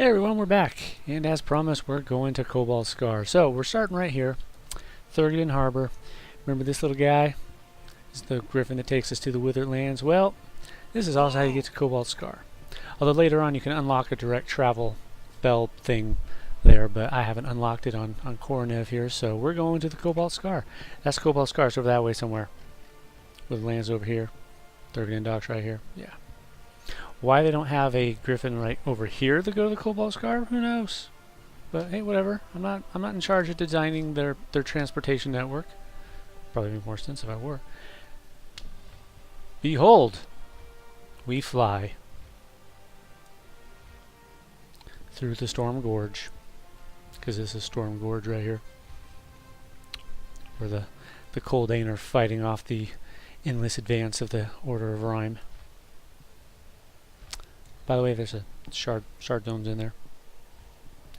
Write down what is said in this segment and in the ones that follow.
Hey everyone, we're back, and as promised, we're going to Cobalt Scar. So we're starting right here, Thurgood Harbor. Remember this little guy? This is the griffin that takes us to the Withered Lands. Well, this is also how you get to Cobalt Scar. Although later on you can unlock a direct travel bell thing there, but I haven't unlocked it on Koronev here, so we're going to the Cobalt Scar. That's Cobalt Scar. It's over that way somewhere. Withered Lands over here. Thurgood Docks right here. Yeah. Why they don't have a griffin right over here to go to the Cobalt Scar, who knows? But hey, whatever. I'm not in charge of designing their transportation network. Probably make more sense if I were. Behold, we fly through the Storm Gorge, because this is Storm Gorge right here, where the Coldane are fighting off the endless advance of the Order of Rhyme. By the way, there's a shard zones in there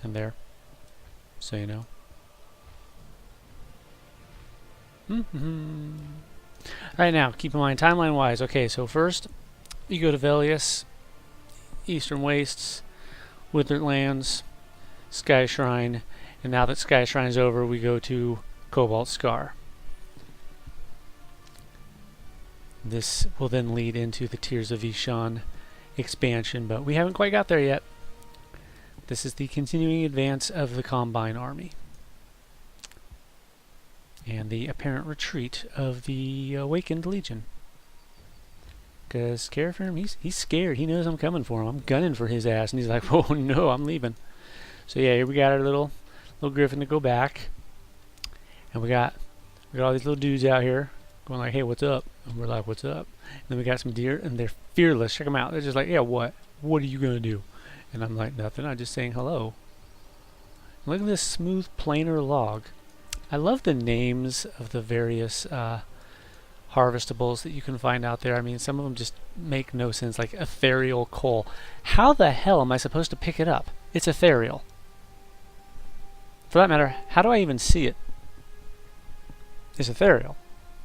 and there, so you know. Alright, now keep in mind timeline wise. Okay, so first you go to Velius, Eastern Wastes, Withered Lands, Sky Shrine, and now that Sky Shrine's over, we go to Cobalt Scar. This will then lead into the Tears of Ishan expansion, but we haven't quite got there yet. This is the continuing advance of the Combine army and the apparent retreat of the Awakened Legion. Because Carafirm, he's scared. He knows I'm coming for him. I'm gunning for his ass, and he's like, "Oh no, I'm leaving." So yeah, here we got our little griffin to go back, and we got all these little dudes out here going like, "Hey, what's up?" And we're like, "What's up?" And then we got some deer, and they're fearless. Check them out. They're just like, "Yeah, what? What are you gonna do?" And I'm like, "Nothing. I'm just saying hello." And look at this smooth planar log. I love the names of the various harvestables that you can find out there. I mean, some of them just make no sense, like ethereal coal. How the hell am I supposed to pick it up? It's ethereal. For that matter, how do I even see it? It's ethereal.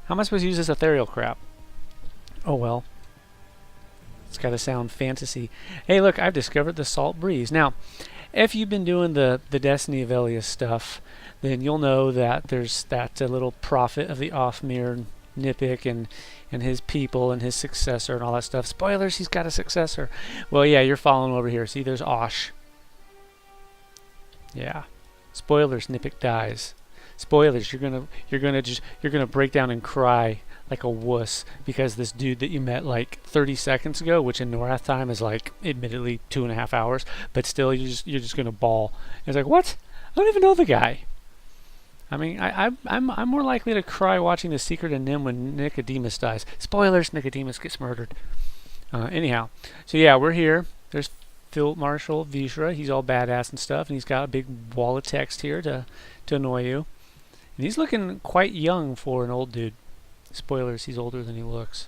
How am I supposed to use this ethereal crap? Oh well. It's got to sound fantasy. Hey, look, I've discovered the Salt Breeze. Now, if you've been doing the Destiny of Elias stuff, then you'll know that there's that little prophet of the Offmere, Nipik, and his people and his successor and all that stuff. Spoilers, he's got a successor. Well, yeah, you're following over here. See, there's Osh. Yeah. Spoilers, Nipik dies. Spoilers, you're gonna break down and cry like a wuss because this dude that you met like 30 seconds ago, which in Norrath time is like admittedly 2.5 hours, but still you're just gonna bawl. And it's like, what? I don't even know the guy. I mean, I'm more likely to cry watching The Secret of Nim when Nicodemus dies. Spoilers, Nicodemus gets murdered. Anyhow, so yeah, we're here. There's Field Marshal Vishra. He's all badass and stuff, and he's got a big wall of text here to annoy you. And he's looking quite young for an old dude. Spoilers, he's older than he looks.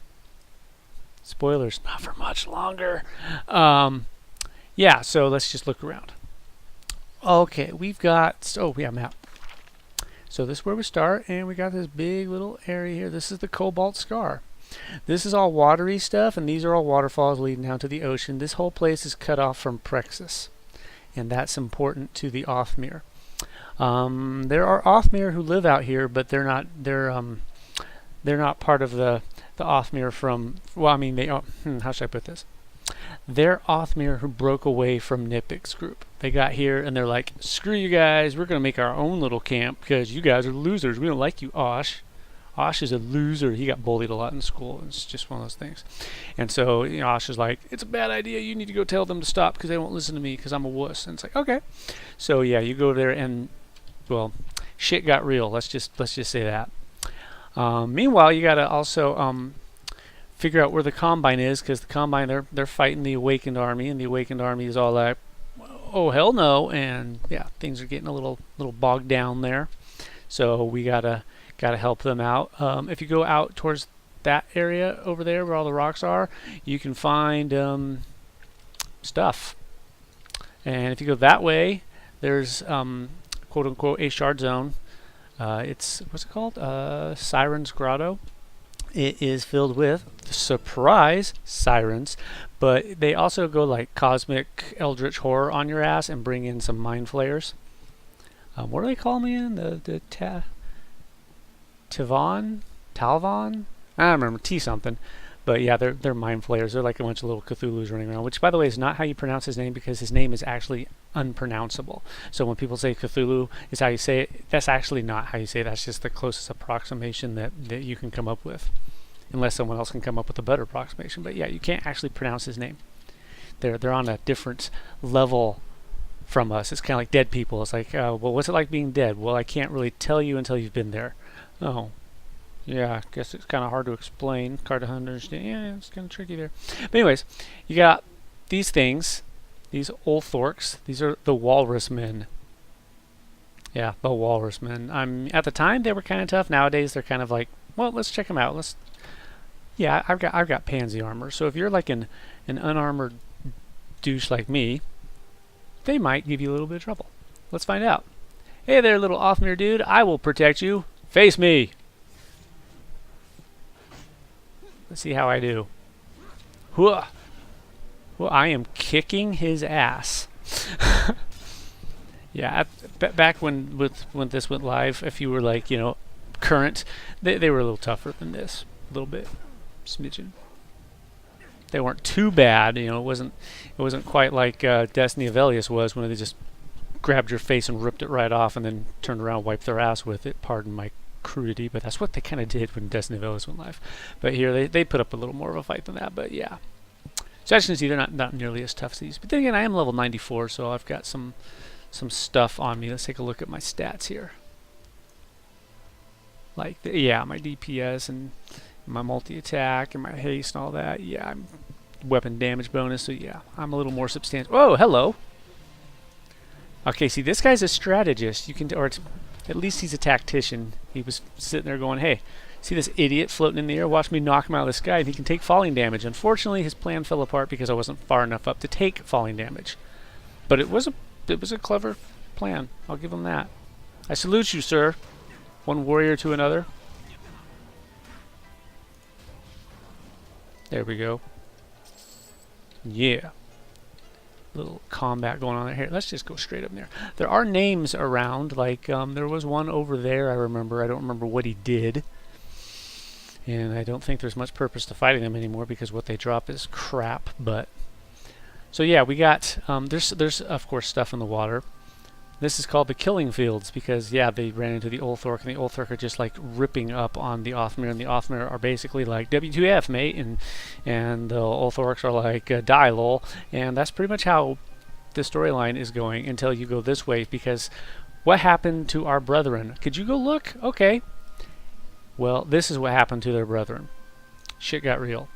Spoilers, not for much longer. Yeah, so let's just look around. Okay, we've got, oh yeah, map. So this is where we start, and we got this big little area here. This is the Cobalt Scar. This is all watery stuff, and these are all waterfalls leading down to the ocean. This whole place is cut off from Praxis, and that's important to the Offmere. There are Offmere who live out here, but they're not part of the Offmere from, well, I mean, they are, how should I put this? They're Offmere who broke away from Nipik's group. They got here and they're like, screw you guys, we're going to make our own little camp because you guys are losers. We don't like you, Osh. Osh is a loser. He got bullied a lot in school. It's just one of those things. And so, you know, Osh is like, it's a bad idea. You need to go tell them to stop because they won't listen to me because I'm a wuss. And it's like, okay. So yeah, you go there and, well, shit got real. Let's just say that. Meanwhile, you got to also figure out where the Combine is, because the Combine, they're fighting the Awakened army, and the Awakened army is all like, oh hell no, and yeah, things are getting a little bogged down there. So we gotta help them out. If you go out towards that area over there where all the rocks are, you can find stuff. And if you go that way, there's quote unquote a shard zone. It's, what's it called? Siren's Grotto. It is filled with, surprise, sirens, But they also go like cosmic eldritch horror on your ass and bring in some mind flayers. What do they call me in? The Talvon? I don't remember. T something. But yeah, they're mind flayers. They're like a bunch of little Cthulhus running around, which by the way is not how you pronounce his name, because his name is actually unpronounceable. So when people say Cthulhu is how you say it, that's actually not how you say it. That's just the closest approximation that you can come up with. Unless someone else can come up with a better approximation. But yeah, you can't actually pronounce his name. They're on a different level from us. It's kind of like dead people. It's like, well, what's it like being dead? Well, I can't really tell you until you've been there. Oh, yeah, I guess it's kind of hard to explain. Hard to understand. Yeah, it's kind of tricky there. But anyways, you got these things, these Ulthorcs. These are the Walrus Men. Yeah, the Walrus Men. At the time they were kind of tough. Nowadays they're kind of like, well, let's check them out. Yeah, I've got pansy armor. So if you're like an unarmored douche like me, they might give you a little bit of trouble. Let's find out. Hey there, little Othmere dude. I will protect you. Face me. Let's see how I do. Whoa. Well, I am kicking his ass. Yeah, back when this went live, if you were like, current, they were a little tougher than this. A little bit. Smidgen. They weren't too bad, it wasn't quite like Destiny of Elias was, when they just grabbed your face and ripped it right off and then turned around and wiped their ass with it. Pardon my crudity, but that's what they kind of did when Destiny of Elias went live. But here they put up a little more of a fight than that. But yeah, so as you can see, they're not nearly as tough as these. But then again, I am level 94, so I've got some stuff on me. Let's take a look at my stats here. Like yeah, my DPS and my multi-attack and my haste and all that. Yeah, I'm weapon damage bonus, so yeah, I'm a little more substantial. Oh, hello. Okay, see, this guy's a strategist. Or at least he's a tactician. He was sitting there going, hey, see this idiot floating in the air? Watch me knock him out of the sky, and he can take falling damage. Unfortunately, his plan fell apart because I wasn't far enough up to take falling damage. But it was a clever plan. I'll give him that. I salute you, sir. One warrior to another. There we go. Yeah. Little combat going on there. Here, let's just go straight up there. There are names around, like there was one over there, I remember. I don't remember what he did. And I don't think there's much purpose to fighting them anymore because what they drop is crap. But so yeah, we got there's of course stuff in the water. This is called the Killing Fields because yeah, they ran into the Ulthorc, and the Ulthorc are just like ripping up on the Othmere, and the Othmere are basically like W2F, mate, and the Ulthorcs are like die lol, and that's pretty much how the storyline is going until you go this way, because what happened to our brethren? Could you go look? Okay. Well, this is what happened to their brethren. Shit got real.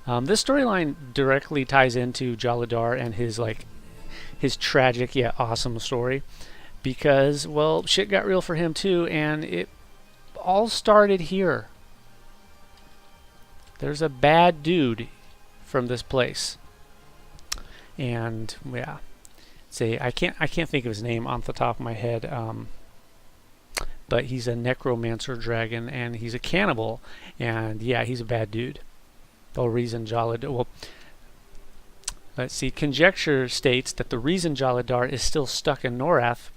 This storyline directly ties into Jaladar and his tragic yet awesome story, because, well, shit got real for him too, and it all started here. There's a bad dude from this place, and yeah, I can't think of his name off the top of my head, but he's a necromancer dragon, and he's a cannibal, and yeah, he's a bad dude. The reason Jaladar, well, let's see, conjecture states that the reason Jaladar is still stuck in Norrath,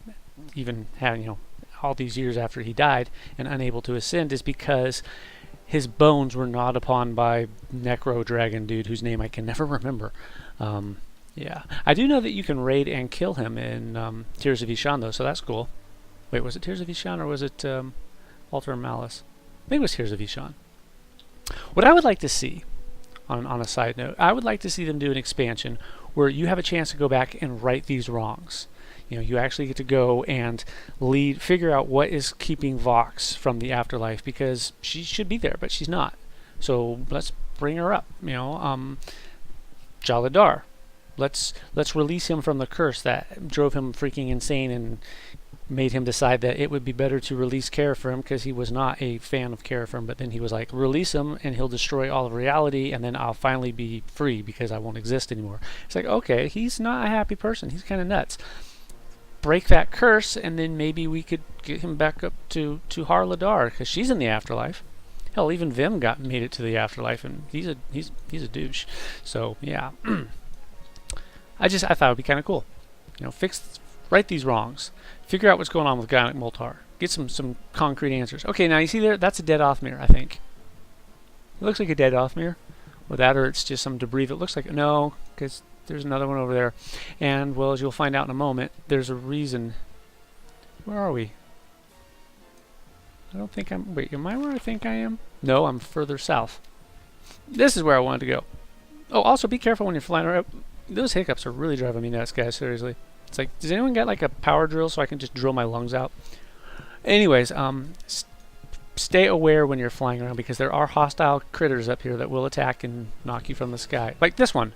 even having, all these years after he died and unable to ascend, is because his bones were gnawed upon by Necro Dragon dude whose name I can never remember. Yeah, I do know that you can raid and kill him in Tears of Ishan though, so that's cool. Wait, was it Tears of Ishan or was it Altar of Malice? I think it was Tears of Ishan. What I would like to see, on a side note, I would like to see them do an expansion where you have a chance to go back and right these wrongs. You actually get to go and figure out what is keeping Vox from the afterlife, because she should be there, but she's not. So let's bring her up. Jaladar. Let's release him from the curse that drove him freaking insane and made him decide that it would be better to release Carafrim, because he was not a fan of Carafrim, but then he was like, release him and he'll destroy all of reality, and then I'll finally be free because I won't exist anymore. It's like, okay, he's not a happy person. He's kind of nuts. Break that curse, and then maybe we could get him back up to Harladar, because she's in the afterlife. Hell, even Vim made it to the afterlife, and he's a douche. So yeah, I thought it'd be kind of cool. You know, right these wrongs, figure out what's going on with Guy like Moltar, get some concrete answers. Okay, now you see there, that's a dead Othmere, I think. It looks like a dead Othmere, or that, or it's just some debris that looks like no, because there's another one over there. And well, as you'll find out in a moment, there's a reason. Where are we? I don't think I'm... Wait, am I where I think I am? No, I'm further south. This is where I wanted to go. Oh, also be careful when you're flying around. Those hiccups are really driving me nuts, guys, seriously. It's like, does anyone got like a power drill so I can just drill my lungs out? Anyways, stay aware when you're flying around, because there are hostile critters up here that will attack and knock you from the sky. Like this one.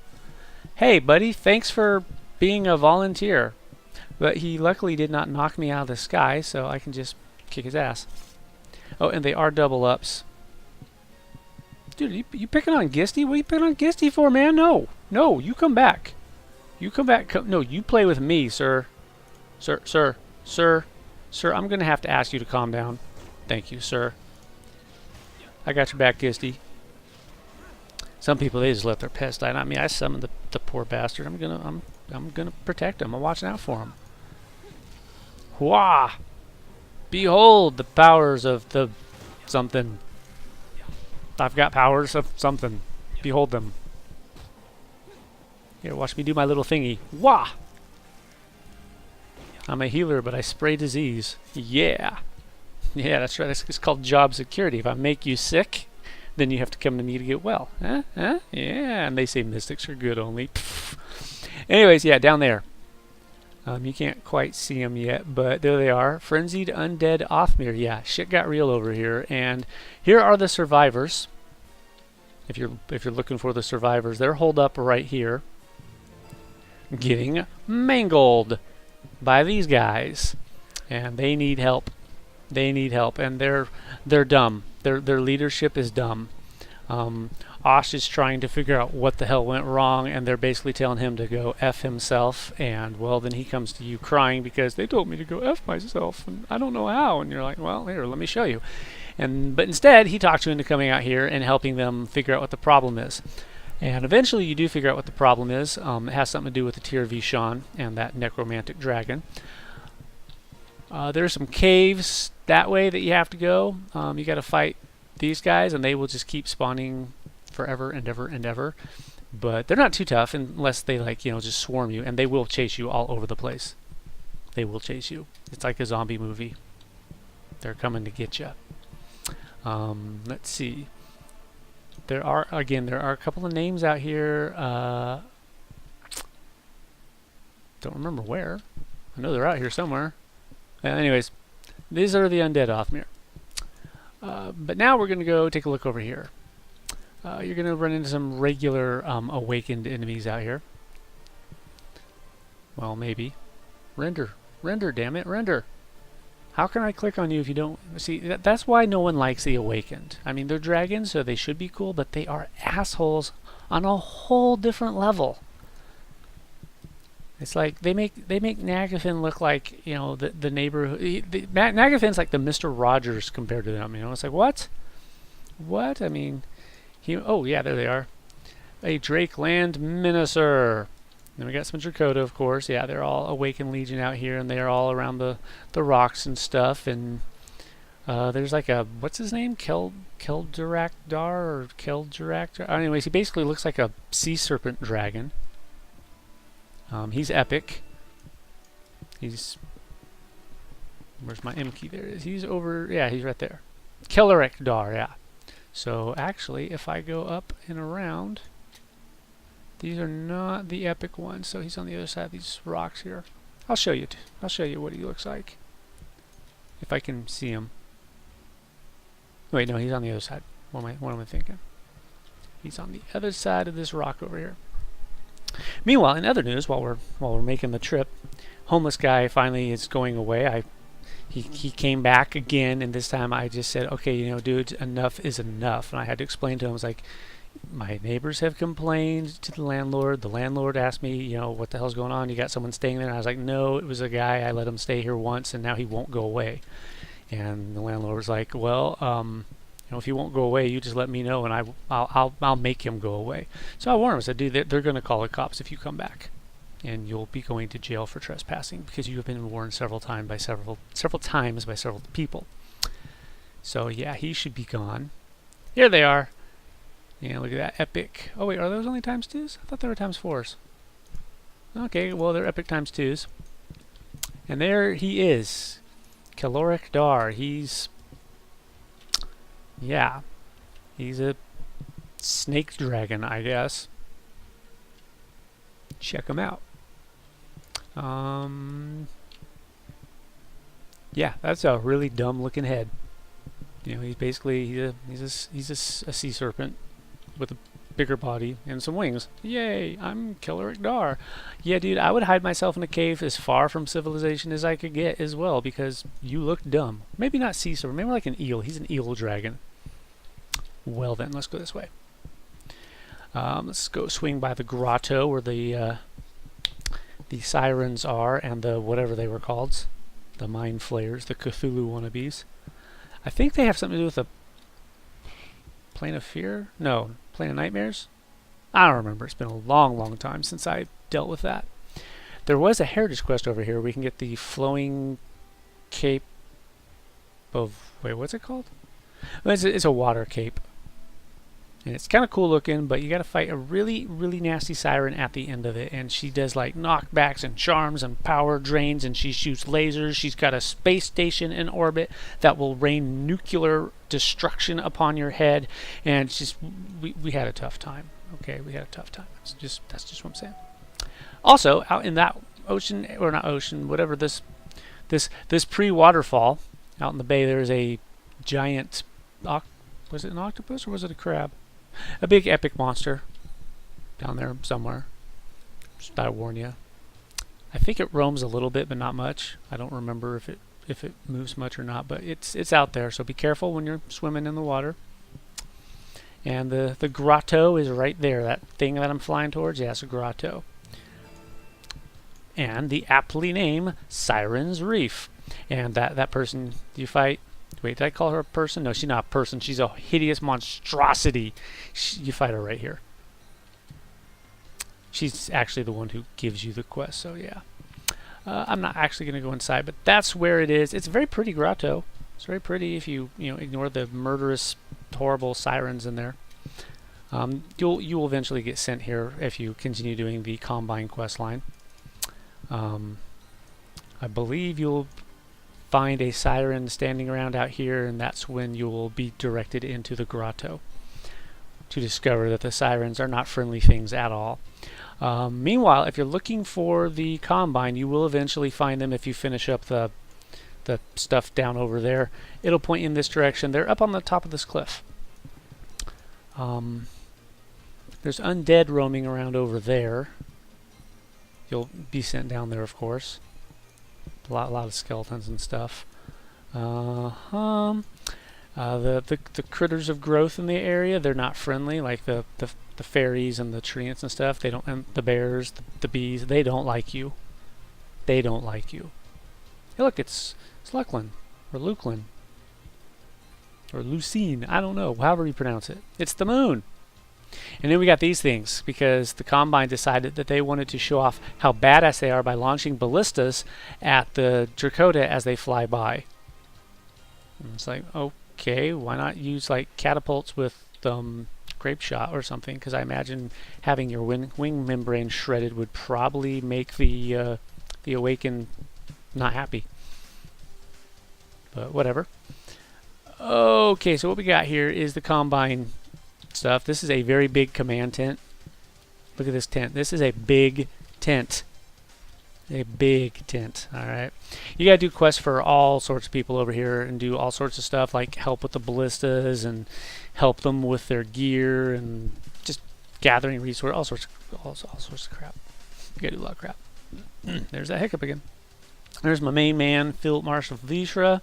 Hey, buddy, thanks for being a volunteer. But he luckily did not knock me out of the sky, so I can just kick his ass. Oh, and they are double ups. Dude, you picking on Gisty? What are you picking on Gisty for, man? No. No, you come back. You come back. No, you play with me, sir. Sir, I'm going to have to ask you to calm down. Thank you, sir. I got your back, Gisty. Some people, they just let their pets die. Not me. I summoned the poor bastard. I'm gonna protect him. I'm watching out for him. Wah! Behold the powers of the something. I've got powers of something. Behold them. Here, watch me do my little thingy. Wah! I'm a healer, but I spray disease. Yeah. Yeah, that's right. It's called job security. If I make you sick, then you have to come to me to get well. Huh? Huh? Yeah, and they say mystics are good only. Pfft. Anyways, yeah, down there. You can't quite see them yet, but there they are. Frenzied undead Othmere. Yeah, shit got real over here. And here are the survivors. If you're looking for the survivors, they're holed up right here, getting mangled by these guys, and they need help. They need help, and they're dumb. Their leadership is dumb. Osh is trying to figure out what the hell went wrong, and they're basically telling him to go F himself, and well, then he comes to you crying because they told me to go F myself, and I don't know how, and you're like, well, here, let me show you. But instead, he talks you into coming out here and helping them figure out what the problem is. And eventually you do figure out what the problem is. It has something to do with the Tear of Vishan and that necromantic dragon. There's some caves that way that you have to go. You got to fight these guys, and they will just keep spawning forever and ever and ever. But they're not too tough unless they, like, you know, just swarm you, and they will chase you all over the place. They will chase you. It's like a zombie movie. They're coming to get you. Let's see. There are a couple of names out here. Don't remember where. I know they're out here somewhere. Anyways, these are the undead Othmere. But now we're going to go take a look over here. You're going to run into some regular awakened enemies out here. Well, maybe. Render, damn it, render. How can I click on you if you don't... See, that's why no one likes the Awakened. I mean, they're dragons, so they should be cool, but they are assholes on a whole different level. It's like, they make Nagafin look like, you know, the neighborhood... Nagafin's like the Mr. Rogers compared to them, you know? It's like, what? What? I mean... oh, yeah, there they are. A Drake Land Minister. Then we got some Dracoda, of course. Yeah, they're all Awakened Legion out here, and they're all around the rocks and stuff. And there's like a, what's his name? Keldurakdar or Keldurakdar? Anyways, he basically looks like a sea serpent dragon. He's epic. He's... Where's my M key? There it is. He's over... Yeah, he's right there. Keldurakdar, yeah. So, actually, if I go up and around... These are not the epic ones, so he's on the other side of these rocks here. I'll show you. I'll show you what he looks like. If I can see him. Wait, no, he's on the other side. What am I thinking? He's on the other side of this rock over here. Meanwhile, in other news, while we're making the trip, homeless guy finally is going away. He came back again, and this time I just said, okay, you know, dude, enough is enough. And I had to explain to him, I was like, my neighbors have complained to the landlord. The landlord asked me, you know, what the hell's going on? You got someone staying there? And I was like, no, it was a guy. I let him stay here once, and now he won't go away. And the landlord was like, well, You know, if he won't go away, you just let me know, and I'll make him go away. So I warn him. I said, dude, they're going to call the cops if you come back, and you'll be going to jail for trespassing because you have been warned several times by several people. So yeah, he should be gone. Here they are. Yeah, look at that, epic. Oh wait, are those only times 2s? I thought they were times 4s. Okay, well they're epic times 2s. And there he is, Caloric Dar. He's a snake dragon, I guess. Check him out. Yeah, that's a really dumb looking head. You know, he's basically he's a sea serpent with a bigger body and some wings. Yay, I'm Caloric Dar. Yeah, dude, I would hide myself in a cave as far from civilization as I could get as well, because you look dumb. Maybe not sea serpent, maybe like an eel. He's an eel dragon. Well then, let's go this way. Let's go swing by the grotto where the sirens are, and the whatever they were called, the mind flayers, the Cthulhu wannabes. I think they have something to do with the Plane of Fear? No, Plane of Nightmares? I don't remember. It's been a long, long time since I dealt with that. There was a heritage quest over here. We can get the flowing cape of... Wait, what's it called? Well, it's a water cape. And it's kind of cool looking, but you got to fight a really, really nasty siren at the end of it. And she does like knockbacks and charms and power drains, and she shoots lasers. She's got a space station in orbit that will rain nuclear destruction upon your head. And it's just, we had a tough time. Okay, we had a tough time. That's just what I'm saying. Also, out in that ocean, or not ocean, whatever this pre-waterfall, out in the bay, there's a giant, was it an octopus or was it a crab? A big epic monster down there somewhere. Just thought I'd warn you. I think it roams a little bit, but not much. I don't remember if it moves much or not, but it's out there. So be careful when you're swimming in the water. And the grotto is right there. That thing that I'm flying towards, yeah, it's a grotto. And the aptly named Siren's Reef. And that person you fight. Wait, did I call her a person? No, she's not a person. She's a hideous monstrosity. You fight her right here. She's actually the one who gives you the quest, so yeah. I'm not actually going to go inside, but that's where it is. It's a very pretty grotto. It's very pretty if you ignore the murderous, horrible sirens in there. You will eventually get sent here if you continue doing the Combine quest line. I believe you'll find a siren standing around out here, and that's when you will be directed into the grotto to discover that the sirens are not friendly things at all. Meanwhile, if you're looking for the Combine, you will eventually find them if you finish up the stuff down over there. It'll point you in this direction. They're up on the top of this cliff. There's undead roaming around over there. You'll be sent down there, of course. A lot of skeletons and stuff. The critters of growth in the area, they're not friendly, like the fairies and the tree ants and stuff. They don't, and the bears, the bees, they don't like you. They don't like you. Hey, look, it's Luclin or Luklin or Lucine. I don't know, however you pronounce it. It's the moon. And then we got these things, because the Combine decided that they wanted to show off how badass they are by launching ballistas at the Dracoda as they fly by. And it's like, okay, why not use like catapults with grape shot or something? Because I imagine having your wing membrane shredded would probably make the Awaken not happy. But whatever. Okay, so what we got here is the Combine stuff. This is a very big command tent. Look at this tent. This is a big tent. A big tent. Alright. You gotta do quests for all sorts of people over here and do all sorts of stuff, like help with the ballistas and help them with their gear and just gathering resources, all sorts of crap. You gotta do a lot of crap. There's that hiccup again. There's my main man, Field Marshal Vishra,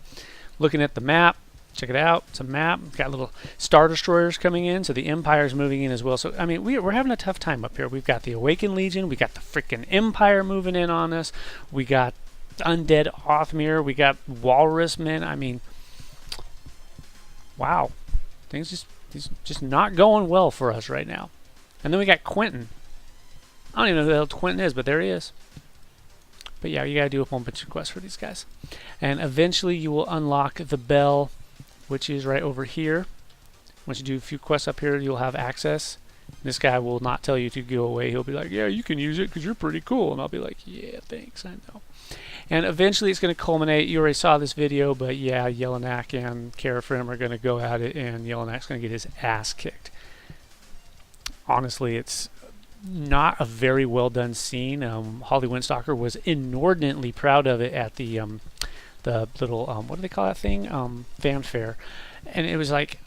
looking at the map. Check it out. It's a map. We've got little Star Destroyers coming in, so the Empire's moving in as well. So, I mean, we're having a tough time up here. We've got the Awakened Legion. We got the freaking Empire moving in on us. We got Undead Othmir. We got Walrus Men. I mean, wow. Things just not going well for us right now. And then we got Quentin. I don't even know who the hell Quentin is, but there he is. But yeah, you gotta do a whole bunch of quests for these guys. And eventually you will unlock the bell, which is right over here. Once you do a few quests up here, you'll have access. This guy will not tell you to go away. He'll be like, yeah, you can use it because you're pretty cool. And I'll be like, yeah, thanks, I know. And eventually it's going to culminate. You already saw this video, but yeah, Jelinek and Carafrim are going to go at it, and Jelenek's going to get his ass kicked. Honestly, it's not a very well done scene. Holly Windstalker was inordinately proud of it at the little, what do they call that thing? Fanfare. And it was like,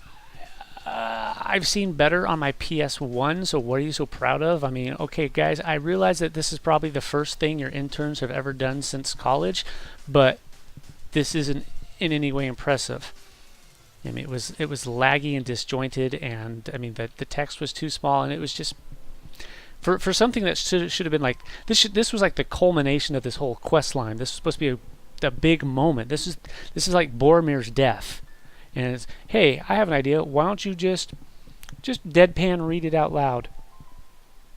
I've seen better on my PS1, so what are you so proud of? I mean, okay, guys, I realize that this is probably the first thing your interns have ever done since college, but this isn't in any way impressive. I mean, it was laggy and disjointed, and I mean, the text was too small, and it was just for something that should have been like this was like the culmination of this whole quest line. This was supposed to be a big moment. This is like Boromir's death. And it's, hey, I have an idea. Why don't you just deadpan read it out loud?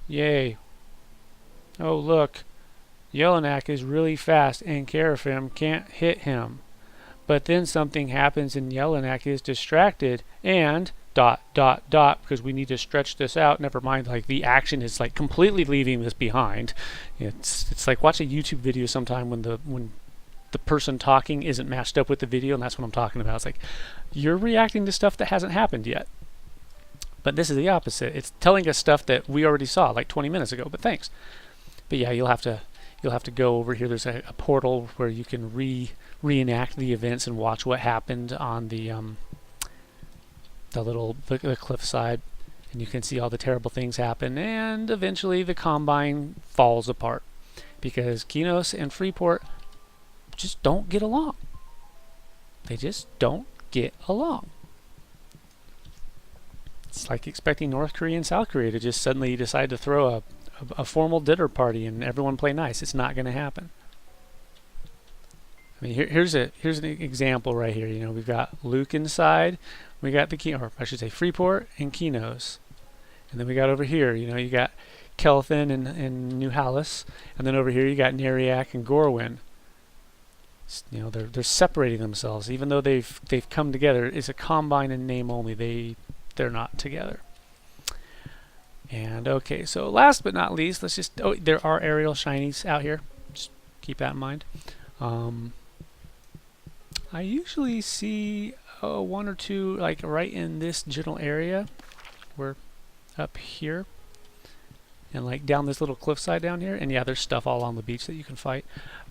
Yay. Oh, look. Jelinek is really fast and Carafrim can't hit him. But then something happens and Jelinek is distracted and ... because we need to stretch this out. Never mind, like the action is like completely leaving this behind. It's like watch a YouTube video sometime when the person talking isn't matched up with the video, and that's what I'm talking about. It's like you're reacting to stuff that hasn't happened yet. But this is the opposite. It's telling us stuff that we already saw like 20 minutes ago, but thanks. But yeah, you'll have to go over here. There's a portal where you can reenact the events and watch what happened on the cliff side, and you can see all the terrible things happen, and eventually the Combine falls apart because Kinos and Freeport just don't get along. They just don't get along. It's like expecting North Korea and South Korea to just suddenly decide to throw a formal dinner party and everyone play nice. It's not going to happen. I mean, here's an example right here. You know, we've got Luke inside. We got or I should say Freeport and Kinos. And then we got over here, you know, you got Kelthin and New Hallis. And then over here you got Neriak and Gorwyn. You know, they're separating themselves, even though they've come together. It's a Combine in name only. They're not together. And okay, so last but not least, let's just there are aerial shinies out here. Just keep that in mind. I usually see one or two like right in this general area. We're up here. And like down this little cliffside down here. And yeah, there's stuff all on the beach that you can fight.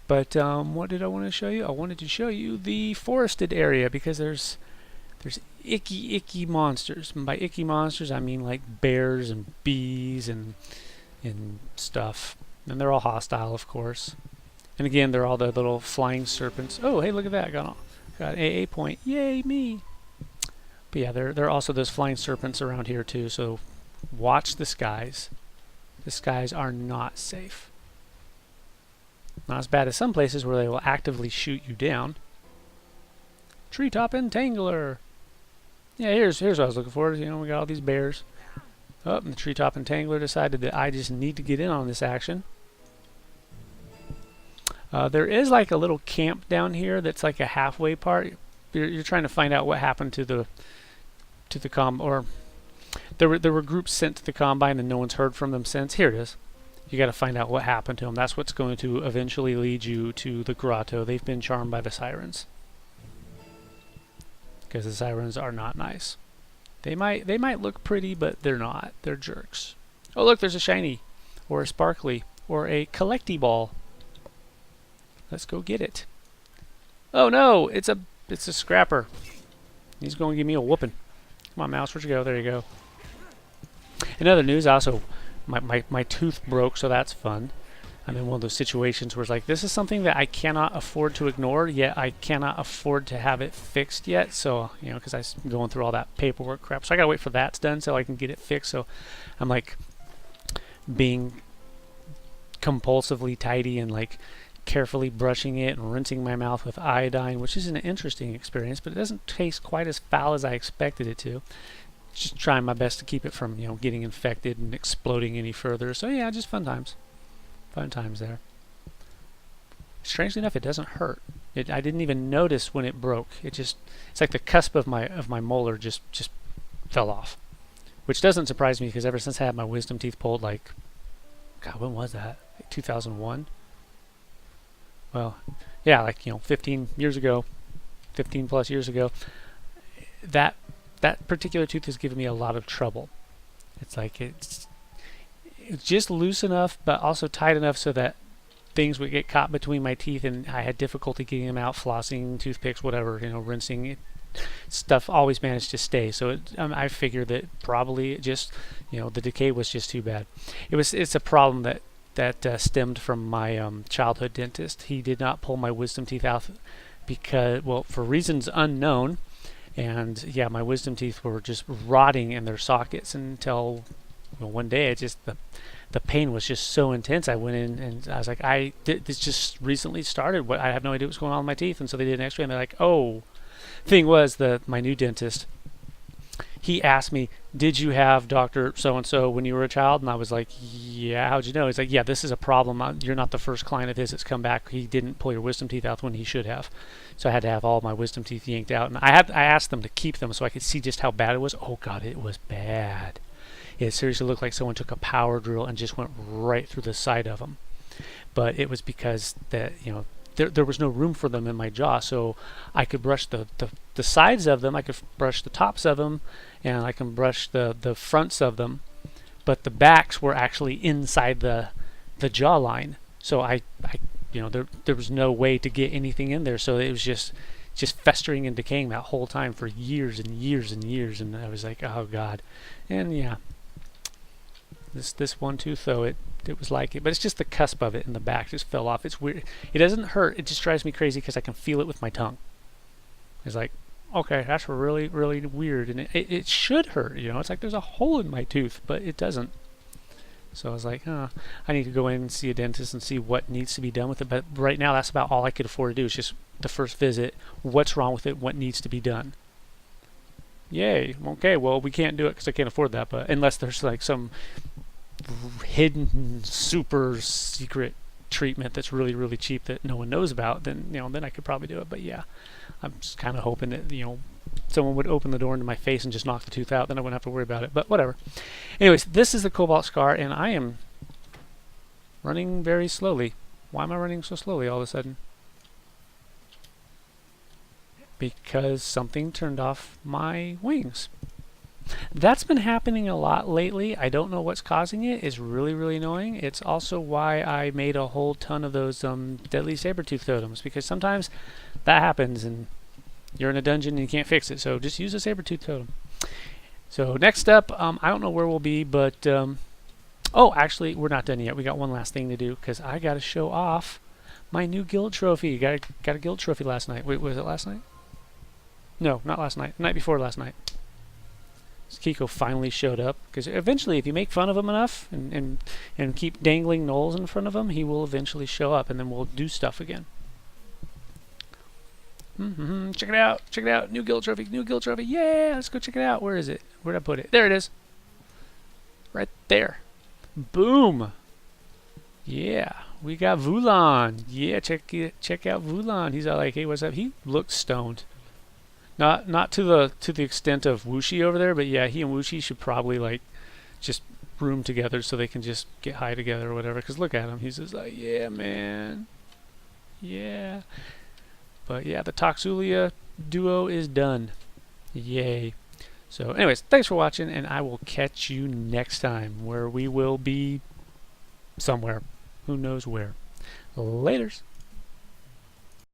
But what did I want to show you? I wanted to show you the forested area because there's icky monsters. And by icky monsters, I mean like bears and bees and stuff. And they're all hostile, of course. And again, they're all the little flying serpents. Oh, hey, look at that! Got an AA point. Yay, me! But yeah, there are also those flying serpents around here too. So watch the skies. The skies are not safe. Not as bad as some places where they will actively shoot you down. Treetop Entangler. Yeah, here's what I was looking for. You know, we got all these bears. Oh, and the Treetop Entangler decided that I just need to get in on this action. There is like a little camp down here that's like a halfway part. You're trying to find out what happened to the or there were groups sent to the Combine and no one's heard from them since. Here it is. You got to find out what happened to them. That's what's going to eventually lead you to the grotto. They've been charmed by the sirens. Because the sirens are not nice. They might look pretty, but they're not. They're jerks. Oh look, there's a shiny, or a sparkly, or a collecty ball. Let's go get it. Oh no, it's a scrapper. He's going to give me a whooping. Come on, mouse, where'd you go? There you go. In other news, also, my tooth broke, so that's fun. I'm in one of those situations where it's like, this is something that I cannot afford to ignore, yet I cannot afford to have it fixed yet. So, you know, because I'm going through all that paperwork crap. So I got to wait for that's done so I can get it fixed. So I'm like being compulsively tidy and like carefully brushing it and rinsing my mouth with iodine, which is an interesting experience, but it doesn't taste quite as foul as I expected it to. Just trying my best to keep it from, getting infected and exploding any further. So yeah, just fun times. Fun times there. Strangely enough, it doesn't hurt. I didn't even notice when it broke. It's like the cusp of my molar just fell off, which doesn't surprise me because ever since I had my wisdom teeth pulled, like, God, when was that? Like 2001. Well, yeah, like 15 years ago, 15 plus years ago. That particular tooth has given me a lot of trouble. It's like it's just loose enough, but also tight enough so that things would get caught between my teeth, and I had difficulty getting them out, flossing, toothpicks, whatever, rincing it. Stuff always managed to stay. So I figured that probably just, the decay was just too bad. It's a problem that stemmed from my childhood dentist. He did not pull my wisdom teeth out because, well, for reasons unknown. And yeah, my wisdom teeth were just rotting in their sockets until one day the pain was just so intense. I went in and I was like, this just recently started. I have no idea what's going on with my teeth. And so they did an x-ray and they're like, oh. Thing was, my new dentist, he asked me, did you have Dr. So-and-so when you were a child? And I was like, yeah, how'd you know? He's like, yeah, this is a problem. You're not the first client of his that's come back. He didn't pull your wisdom teeth out when he should have. So I had to have all my wisdom teeth yanked out. And I asked them to keep them so I could see just how bad it was. Oh, God, it was bad. It seriously looked like someone took a power drill and just went right through the side of them. But it was because there was no room for them in my jaw, so I could brush the sides of them, I could brush the tops of them, and I can brush the fronts of them, but the backs were actually inside the jawline. So there was no way to get anything in there, so it was just festering and decaying that whole time for years and years and years, and I was like, oh God. And yeah, this one tooth though, it was like it, but it's just the cusp of it in the back just fell off. It's weird. It doesn't hurt. It just drives me crazy because I can feel it with my tongue. It's like, okay, that's really, really weird. And it should hurt, It's like there's a hole in my tooth, but it doesn't. So I was like, I need to go in and see a dentist and see what needs to be done with it. But right now, that's about all I could afford to do is just the first visit. What's wrong with it? What needs to be done? Yay. Okay, well, we can't do it because I can't afford that. But unless there's like some hidden super secret treatment that's really, really cheap that no one knows about, then then I could probably do it. But yeah, I'm just kind of hoping that someone would open the door into my face and just knock the tooth out, then I wouldn't have to worry about it. But whatever. Anyways, this is the Cobalt Scar, and I am running very slowly. Why am I running so slowly all of a sudden? Because something turned off my wings. That's been happening a lot lately. I don't know what's causing it. It's really, really annoying. It's also why I made a whole ton of those deadly saber-tooth totems, because sometimes that happens and you're in a dungeon and you can't fix it. So just use a saber-tooth totem. So next up, I don't know where we'll be, but oh, actually, we're not done yet. We got one last thing to do because I got to show off my new guild trophy. Got a guild trophy last night. Wait, was it last night? No, not last night. The night before last night. Kiko finally showed up, because eventually if you make fun of him enough and keep dangling knolls in front of him, he will eventually show up, and then we'll do stuff again. Check it out, new guild trophy, yeah, let's go check it out. Where is it? Where'd I put it? There it is, right there. Boom. Yeah, we got Vulan. Yeah, check out Vulan. He's all like, hey, what's up? He looks stoned. Not to the extent of Wooshi over there, but yeah, he and Wooshi should probably like just room together so they can just get high together or whatever. Because look at him, he's just like, yeah, man, yeah. But yeah, the Toxulia duo is done. Yay. So anyways, thanks for watching, and I will catch you next time where we will be somewhere. Who knows where. Laters.